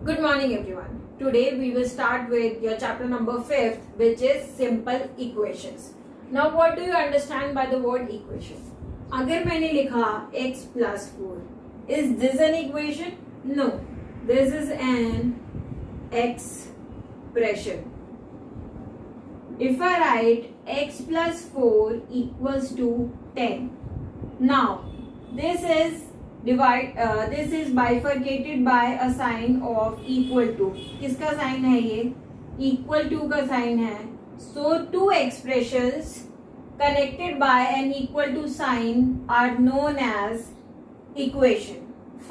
Good morning everyone. Today we will start with your chapter number 5th, which is simple equations. Now what do you understand by the word equation? अगर मैंने लिखा x plus 4, is this an equation? No, this is an expression. If I write x plus 4 equals to 10, now this is this is bifurcated by a sign of equal to. किसका sign है ये? Equal to का sign है. So two expressions connected by an equal to sign are known as equation.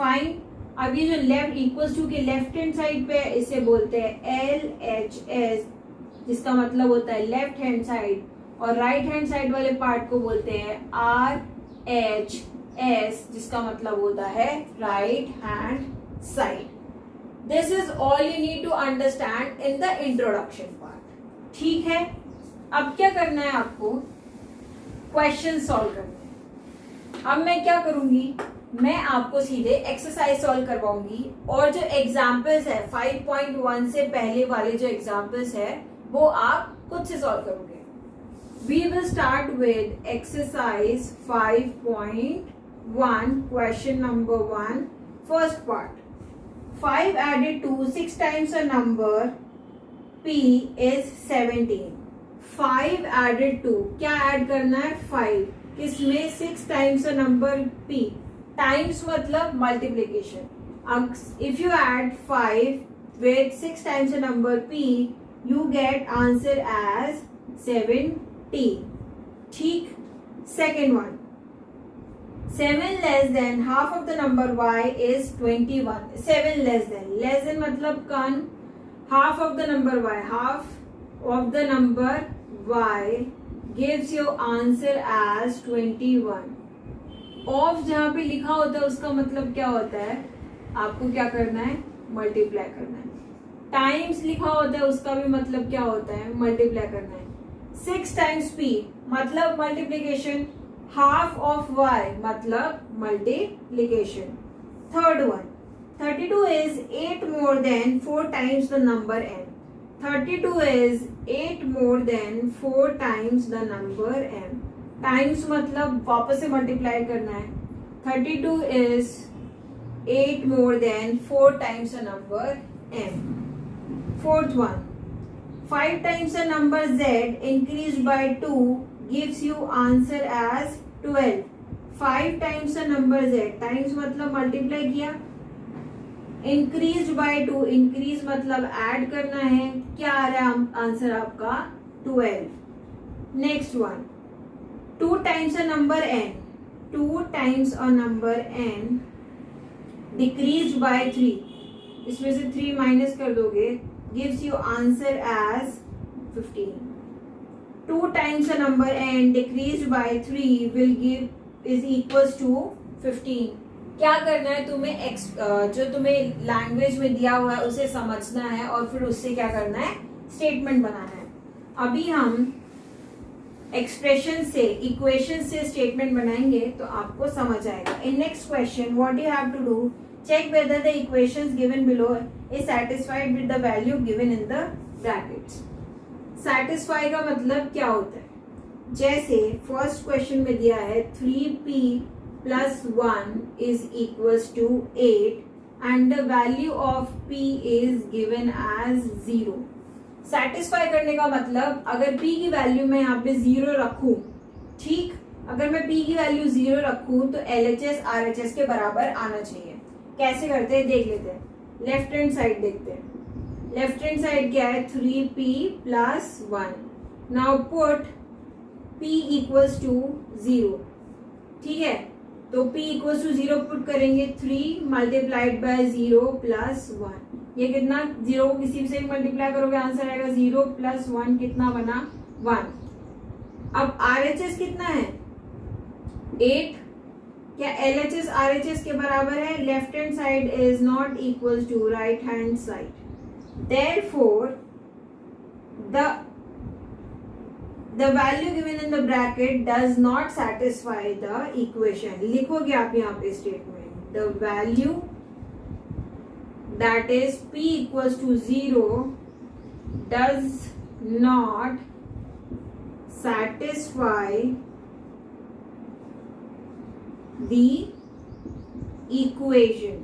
Fine. अब ये जो left equals to के left hand side पे इसे बोलते हैं LHS, जिसका मतलब होता है लेफ्ट हैंड साइड, और राइट हैंड साइड वाले पार्ट को बोलते हैं RHS, जिसका मतलब होता है right hand side. This is all you need to understand in the introduction part. ठीक है, अब क्या करना है आपको? क्वेश्चन सॉल्व करना है. अब मैं क्या करूंगी, मैं आपको सीधे एक्सरसाइज सॉल्व करवाऊंगी, और जो एग्जाम्पल्स है 5.1 से पहले वाले जो एग्जाम्पल्स है वो आप खुद से सॉल्व करोगे. We will start with exercise 5.1, question number 1, first part. 5 added to 6 times a number p is 17. 5 added to, क्या ऐड करना है? 5. किसमें? 6 times a number p. Times मतलब multiplication. If you add 5 with 6 times a number p, you get answer as 70. ठीक. Second one, 7 less than half of the number y is 21. 7 less than मतलब कन, half of the number y, half of the number y gives your answer as 21. Of जहाँ पे लिखा होता है उसका मतलब क्या होता है? आपको क्या करना है? मल्टीप्लाई करना है. टाइम्स लिखा होता है उसका भी मतलब क्या होता है? मल्टीप्लाई करना है. 6 times p मतलब मल्टीप्लीकेशन, हाफ ऑफ y मतलब multiplication. Third one, 32 is 8 more than 4 times the number n. 32 is 8 more than 4 times the number n. Times मतलब वापस से मल्टीप्लाई करना है. 32 is 8 more than 4 times the number n. Fourth one, 5 times a number z increased by 2 gives you answer as 12. 5 times a number z, times मतलब multiply किया, increased by 2, increase मतलब add करना है. क्या आ रहा है आंसर आपका? 12. Next one, 2 times a number n, 2 times a number n decreased by 3, इसमें से 3 माइनस कर दोगे, gives you answer as 15. 2 times a number n decreased by 3 will give is equals to 15. क्या करना है तुम्हें? जो तुम्हें लैंग्वेज में दिया हुआ है उसे समझना है और फिर उससे क्या करना है? स्टेटमेंट बनाना है. अभी हम एक्सप्रेशन से, इक्वेशन से स्टेटमेंट बनाएंगे तो आपको समझ आएगा. In next question what you have to do, check whether the equations given below is satisfied with the value given in the brackets. satisfy का मतलब क्या होता है? जैसे फर्स्ट क्वेश्चन में दिया है 3p plus 1 is equals to 8 and the value of p is given as 0. satisfy करने का मतलब अगर p की वैल्यू मैं यहाँ पे 0 रखूं, ठीक, अगर मैं p की वैल्यू 0 रखूं तो LHS RHS के बराबर आना चाहिए. कैसे करते हैं देख लेते हैं. लेफ्ट हैंड साइड देखते हैं. लेफ्ट हैंड साइड क्या है? 3p plus 1. Now put p equals to 0. ठीक है, तो p इक्वल्स टू 0 पुट करेंगे. 3 मल्टीप्लाइड बाय 0 प्लस 1. ये कितना? 0 को किसी से मल्टीप्लाई करोगे आंसर आएगा 0 प्लस 1 कितना बना? 1. अब RHS कितना है? 8. क्या LHS RHS के बराबर है? Left hand side is not equal to right hand side. Therefore the value given in the bracket does not satisfy the equation. लिखोगे आप यहाँ पे statement, the value that is p equals to 0 does not satisfy the equation.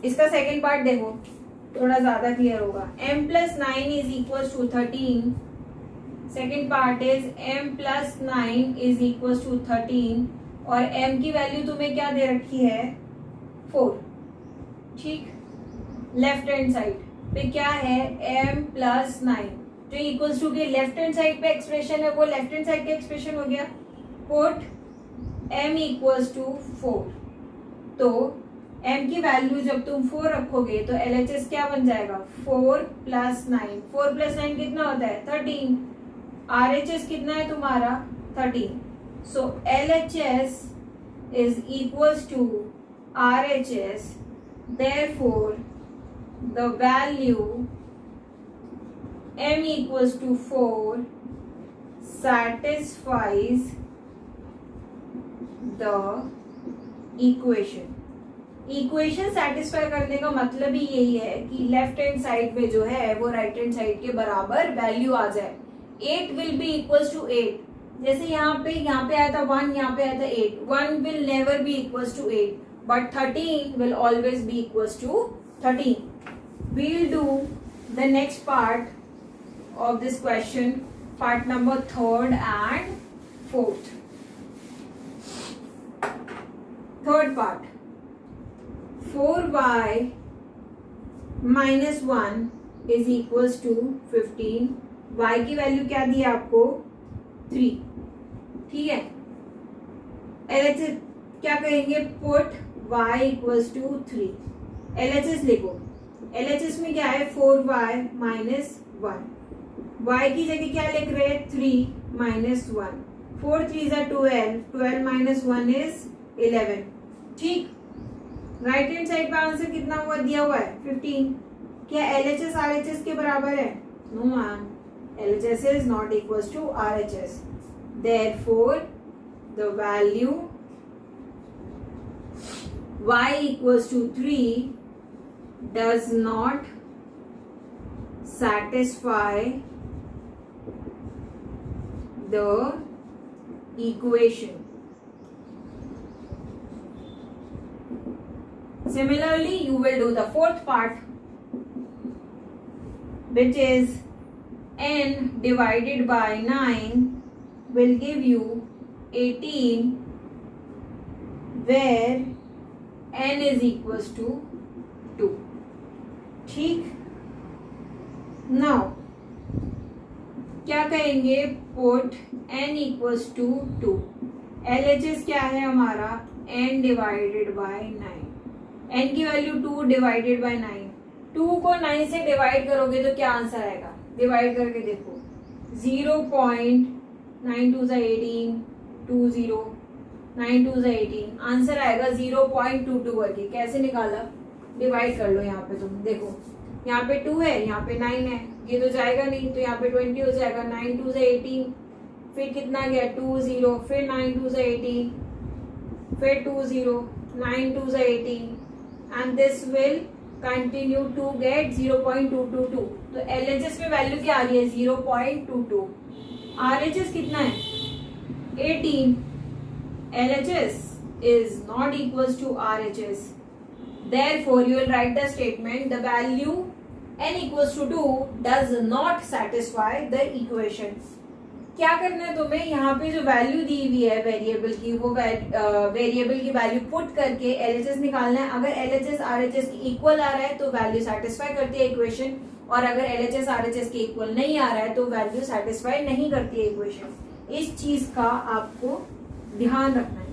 इसका second part देखो, थोड़ा ज्यादा clear होगा. m plus 9 is equals to 13. Second part is m plus 9 is equals to 13 और m की वैल्यू तुम्हें क्या दे रखी है 4. ठीक, लेफ्ट हैंड साइड पे क्या है m plus 9 जो इक्वल्स टू के लेफ्ट हैंड साइड पे एक्सप्रेशन है वो लेफ्ट हैंड साइड का एक्सप्रेशन हो गया. Put m equals to 4. तो m की वैल्यू जब तुम 4 रखोगे तो LHS क्या बन जाएगा 4 plus 9. 4 plus 9 कितना होता है 13. RHS कितना है तुम्हारा 13. सो LHS is equals to RHS. Therefore, the value m equals to 4 satisfies the equation. Equation satisfy करने का मतलब ही यही है कि लेफ्ट हैंड साइड में जो है वो राइट हैंड साइड के बराबर वैल्यू आ जाए. 8 विल बी इक्वल्स टू 8. जैसे यहाँ पे आया था 1, यहाँ पे आया था 8. 1 will never be equals to 8 but 13 will always be equals to 13. We'll do the next part of this question, part number 3rd and 4th. Third part, 4y minus 1 is equals to 15. y की value क्या दी है आपको 3. ठीक है, LHS क्या करेंगे put y equals to 3. LHS लिखो. LHS में क्या है 4y minus 1. y की जगह क्या लिख रहे हैं 3 minus 1. 4 3 is 12. 12 minus 1 is 11. ठीक, राइट हैंड साइड पे आंसर कितना हुआ दिया हुआ है 15. क्या LHS RHS के बराबर है? No ma'am, LHS is not equals to RHS. Therefore, the value y equals to 3 does not satisfy the equation. Similarly, you will do the fourth part, which is n divided by 9 will give you 18, where n is equals to 2. ठीक, now क्या कहेंगे put n equals to 2. LHS क्या है हमारा n divided by 9. n की value 2 divided by 9. 2 को 9 से divide करोगे तो क्या आंसर आएगा? डिवाइड करके देखो 0.92 18 20 92 18 आंसर आएगा 0.22 करके. कैसे निकाला? डिवाइड कर लो. यहाँ पे तुम देखो, यहाँ पे 2 है, यहाँ पे 9 है, ये तो जाएगा नहीं तो यहाँ पे 20 हो जाएगा. 9 2 18, फिर कितना गया 2 0, फिर 9 2 18, फिर 2 0, 9 2 18 and this will continue to get 0.222. तो LHS में वैल्यू क्या आ रही है 0.22. RHS कितना है 18. LHS is not equals to RHS. Therefore, you will write the statement the value n equals to 2 does not satisfy the equation. क्या करना है तुम्हें? यहाँ पे जो वैल्यू दी हुई है वेरिएबल की, वो वेरिएबल की वैल्यू पुट करके LHS निकालना है. अगर LHS RHS की इक्वल आ रहा है तो वैल्यू सेटिस्फाई करती है इक्वेशन, और अगर LHS RHS के इक्वल नहीं आ रहा है तो वैल्यू सेटिस्फाई नहीं करती है इक्वेशन. इस चीज का आपको ध्यान रखना है.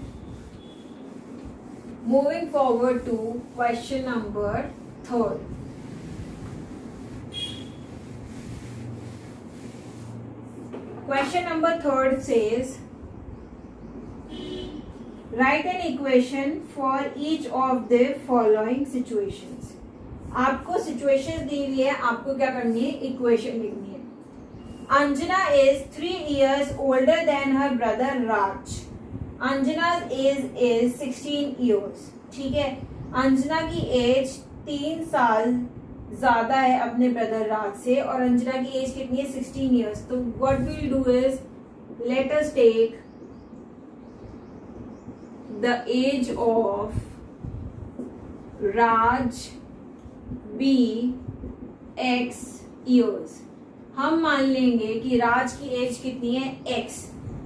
Moving forward to question number 3rd. Question number 3rd says, write an equation for each of the following situations. आपको situations दी हुई है, आपको क्या करनी है? इक्वेशन लिखनी है. Anjana is 3 years older than her brother Raj. Anjana's age is 16 years. ठीक है, अंजना की एज 3 साल ज्यादा है अपने ब्रदर राज से, और अंजना की एज कितनी है 16 ईयर्स। तो what will do is let us take the age of Raj be x years. हम मान लेंगे कि राज की एज कितनी है x।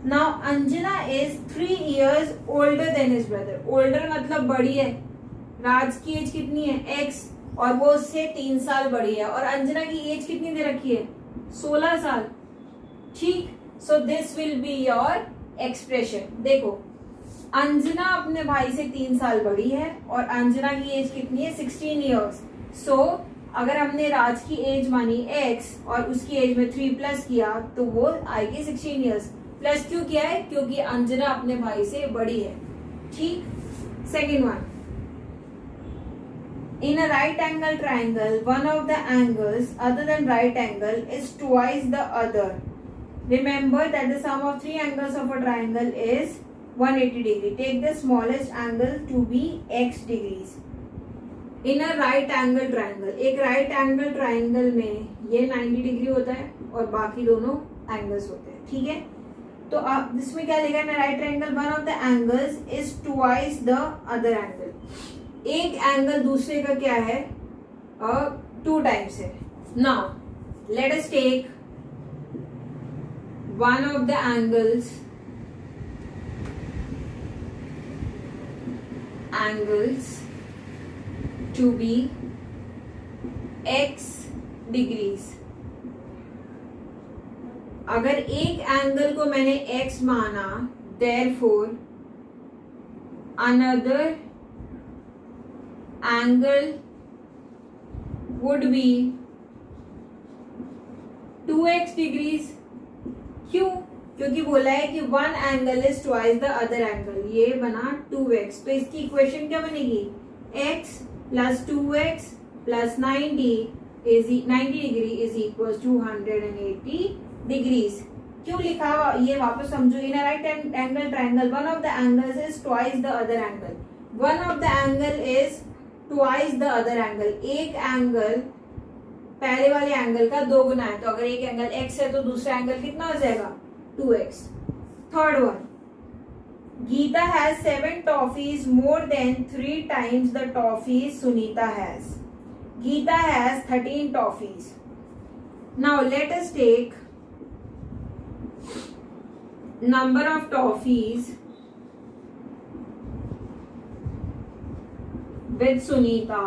Now Anjana is 3 years older than his brother. Older मतलब बड़ी है, राज की एज कितनी है x और वो उससे 3 साल बड़ी है, और अंजना की एज कितनी दे रखी है 16 साल। ठीक, so this will be your expression. देखो अंजना अपने भाई से 3 साल बड़ी है और अंजना की एज कितनी है 16 ईयर्स। सो अगर हमने राज की एज मानी x और उसकी एज में 3 प्लस किया तो वो आएगी 16 ईयर्स। प्लस क्यों किया है? क्योंकि अंजना अपने भाई से बड़ी है। ठीक, second one, in a right angle triangle one of the angles other than right angle is twice the other. Remember that the sum of 3 angles of a triangle is 180 degree. Take the smallest angle to be x degrees. In a right angle triangle, एक right angle triangle में ये 90 degree होता है और बाकी दोनों angles होते हैं। ठीक है, तो आप इसमें क्या लिखा है? Right triangle one of the angles is twice the other angle. एक एंगल दूसरे का क्या है? 2 टाइम्स है। Now let us take one of the angles to be x degrees. अगर एक एंगल को मैंने x माना, therefore another angle would be 2x degrees. क्यों? क्योंकि बोला है कि one angle is twice the other angle, ये बना 2x। तो इसकी इक्वेशन क्या बनेगी? x plus 2x plus 90 degree is equal to 180 degrees. क्यों लिखा? ये वापस समझो। In right angle triangle one of the angles is twice the other angle. One of the angle is twice the other angle. एक angle पहले वाले angle का 2 गुना है, तो अगर एक एंगल x है तो दूसरा एंगल कितना हो जाएगा? 2x. Third one, Geeta has 7 toffees more than 3 times the toffees Sunita has. Geeta has 13 toffees. Now let us take number of toffees with Sunita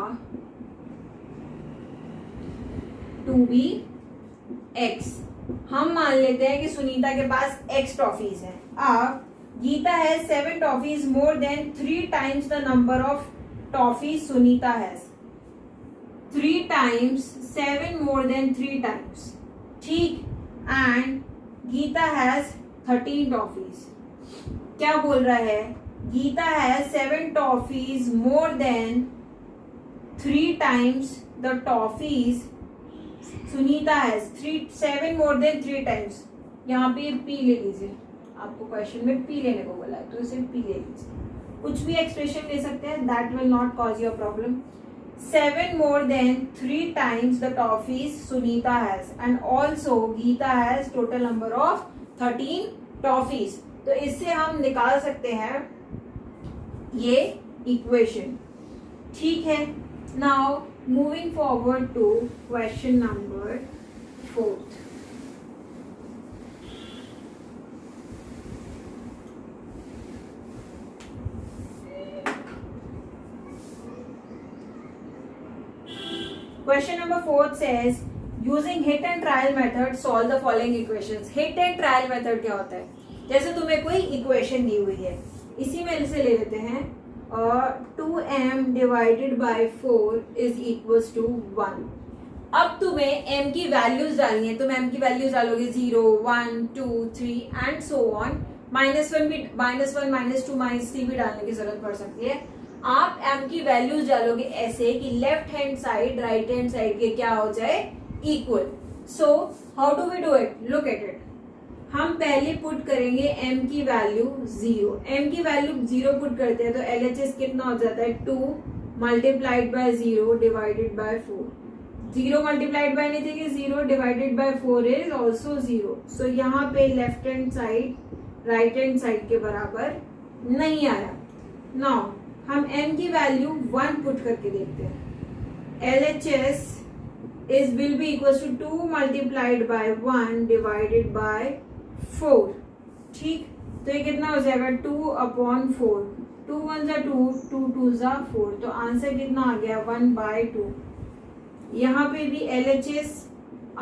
to be x. हम मान लेते हैं कि सुनीता के पास x टॉफीज है। अब Geeta has 7 toffees more than 3 times the number of toffees Sunita has. 3 times 7 more than 3 times. ठीक, and Geeta has 13 toffees. क्या बोल रहा है? Geeta has 7 toffees more than 3 times the toffees Sunita has. 7 more than 3 times. यहाँ पे पी ले लीजिए, आपको क्वेश्चन में पी लेने को बोला है तो इसे पी ले लीजिए। कुछ भी एक्सप्रेशन ले सकते हैं, that will not cause your problem. 7 more than 3 times the toffees Sunita has and also Geeta has total number of 13 toffees. तो इससे हम निकाल सकते हैं ये इक्वेशन। ठीक है, now moving forward to question number 4. Question number 4 says using hit and trial method solve the following equations. hit and trial method क्या होता है? जैसे तुम्हें कोई इक्वेशन दी हुई है, इसी में से ले लेते हैं 2m divided by 4 is equals to 1। अब तुम्हें m की वैल्यूज डालनी है। तुम m की वैल्यूज डालोगे 0, 1, 2, 3 एंड सो ऑन। -1 भी, -1, -2, -3 भी डालने की जरूरत पड़ सकती है। आप m की वैल्यूज डालोगे ऐसे कि left hand side right hand side के क्या हो जाए? Equal. So how do we do it? Look at it. हम पहले पुट करेंगे m की वैल्यू 0। m की वैल्यू 0 पुट करते हैं तो LHS कितना हो जाता है 2 multiplied by 0 divided by 4। 0 multiplied by नहीं थे 0 divided by 4 is also 0। So यहाँ पे left hand side right hand side के बराबर नहीं आया। नाउ हम m की वैल्यू 1 पुट करके देखते हैं। LHS is will be equals to 2 multiplied by 1 divided by 4। ठीक, तो ये कितना हो जाएगा 2 अपॉन 4। 2 1 जा 2, 2 2 जा 4, तो आंसर कितना आ गया 1 बाय 2। यहाँ पे भी LHS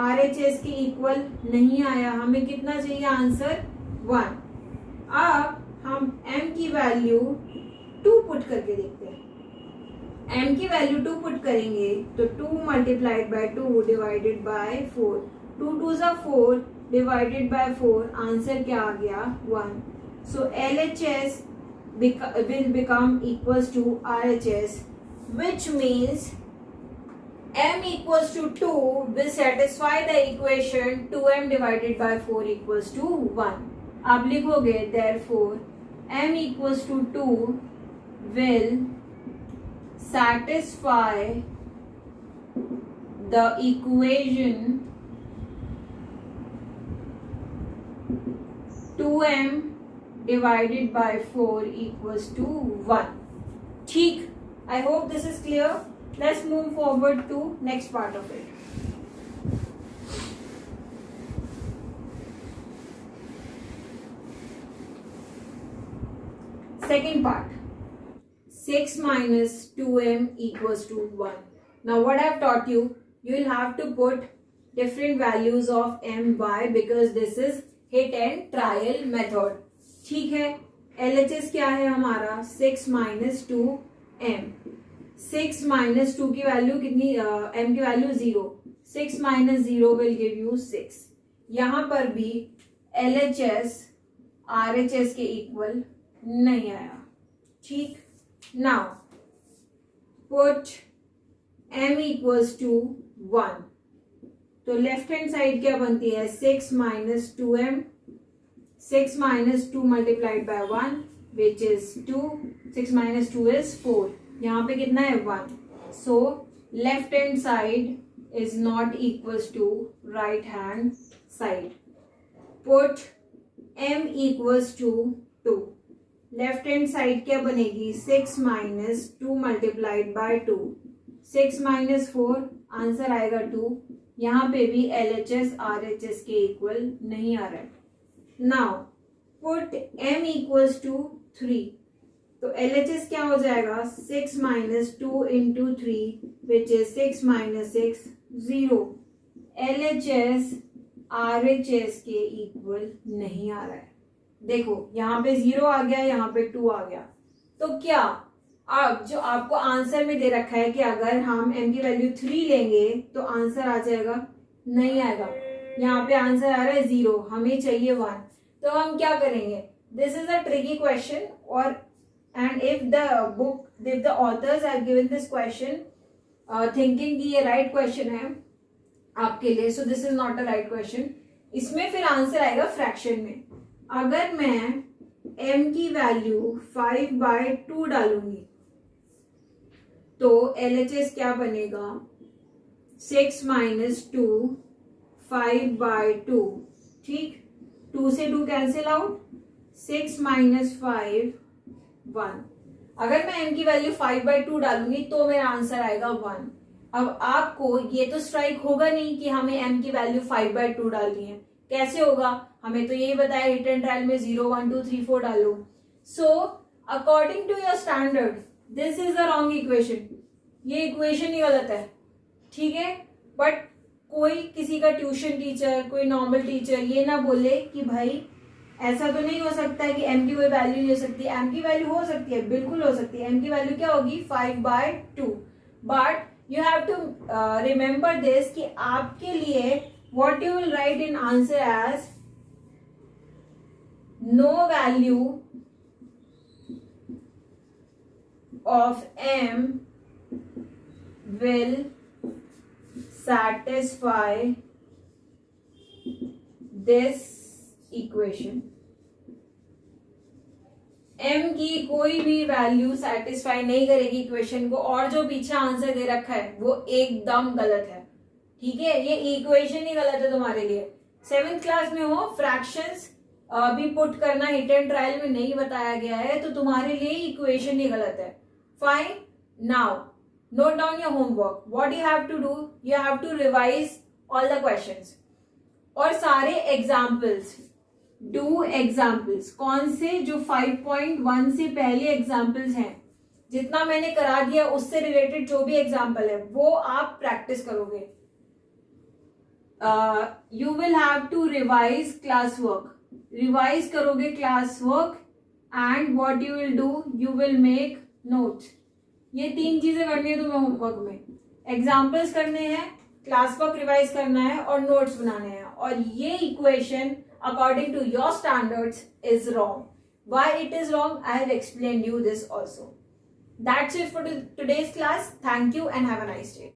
RHS के इक्वल नहीं आया, हमें कितना चाहिए आंसर 1। अब हम m की वैल्यू 2 पुट करके देखते हैं। m की वैल्यू 2 पुट करेंगे तो 2 मल्टीप्लाइड बाय 2 डिवाइडेड बाय 4। 2 2 जा 4 डिवाइडेड बाय 4, आंसर क्या आ गया 1। सो LHS will become equals to RHS, which means m equals to 2 will satisfy the equation 2m divided by 4 equals to 1। आप लिखोगे therefore m equals to 2 will satisfy the equation 2m divided by 4 equals to 1। ठीक, I hope this is clear. Let's move forward to next part of it. Second part, 6 minus 2m equals to 1. Now what I have taught you, you will have to put different values of m, y, because this is hit and trial method। ठीक है, LHS क्या है हमारा 6 minus 2m। 6 minus 2 की value कितनी, m की value 0। 6 minus 0 will give you 6। यहाँ पर भी LHS RHS के इक्वल नहीं आया। ठीक, now put m equals to 1। तो लेफ्ट हैंड साइड क्या बनती है 6 minus 2m। 6 minus 2 multiplied by 1 which is 2। 6 minus 2 is 4। यहाँ पे कितना है 1। So left hand side is not equals to right hand side. Put m equals to 2। Left hand side क्या बनेगी 6 minus 2 multiplied by 2। 6 minus 4, answer आएगा 2। यहाँ पे भी LHS RHS के इक्वल नहीं आ रहा है। Now put m equals to 3। तो LHS क्या हो जाएगा 6 minus 2 into 3 which is 6 minus 6 0। LHS RHS के इक्वल नहीं आ रहा है। देखो यहाँ पे 0 आ गया, यहाँ पे 2 आ गया। तो क्या अब जो आपको आंसर में दे रखा है कि अगर हम m की वैल्यू 3 लेंगे तो आंसर आ जाएगा, नहीं आएगा। यहाँ पे आंसर आ रहा है 0, हमें चाहिए 1। तो हम क्या करेंगे, this is a tricky question, और and if the authors have given this question thinking कि ये right question है आपके लिए, so this is not a right question। इसमें फिर आंसर आएगा फ्रैक्शन में। अगर मैं m की वैल्यू 5/2 डालूंगी तो LHS क्या बनेगा 6 minus 2 5/2। ठीक, 2 से 2 कैंसिल आउट, 6 minus 5 1। अगर मैं m की वैल्यू 5/2 डालूंगी तो मेरा आंसर आएगा 1। अब आपको ये तो स्ट्राइक होगा नहीं कि हमें m की वैल्यू 5/2 डालनी है। कैसे होगा, हमें तो यही बताया हिट एंड ट्रायल में 0 1 2 3 4 डालो। So according to your standard this is the wrong equation. ये इक्वेशन ही गलत है। ठीक है, बट कोई किसी का ट्यूशन टीचर, कोई नॉर्मल टीचर ये ना बोले कि भाई ऐसा तो नहीं हो सकता है कि m की कोई वैल्यू नहीं हो सकती। m की वैल्यू हो सकती है, बिल्कुल हो सकती है। m की वैल्यू क्या होगी 5/2। But you have to remember this कि आपके लिए what you will write in answer as no value of m will satisfy this equation m की कोई भी वैल्यू सेटिस्फाई नहीं करेगी इक्वेशन को, और जो पीछे आंसर दे रखा है वो एकदम गलत है, ठीक है। ये इक्वेशन ही गलत है तुम्हारे लिए। 7th क्लास में हो, फ्रैक्शंस भी पुट करना हिट एंड ट्रायल में नहीं बताया गया है, तो तुम्हारे लिए इक्वेशन ही गलत है। Fine, now note down your homework. What you have to do, you have to revise all the questions और सारे एग्जाम्पल्स, डू एग्जाम्पल्स। कौन से, जो 5.1 से पहले एग्जाम्पल्स हैं, जितना मैंने करा दिया उससे रिलेटेड जो भी एग्जाम्पल है वो आप प्रैक्टिस करोगे। You will have to revise class work, revise करोगे class work, and what you will do, you will make notes. ये 3 चीजें करनी है तुम्हें होमवर्क में। एग्जाम्पल्स करने हैं, क्लास वर्क रिवाइज करना है और नोट्स बनाने हैं। और ये equation according to your standards is wrong. Why it is wrong, I have explained you this also. That's it for today's class. Thank you and have a nice day.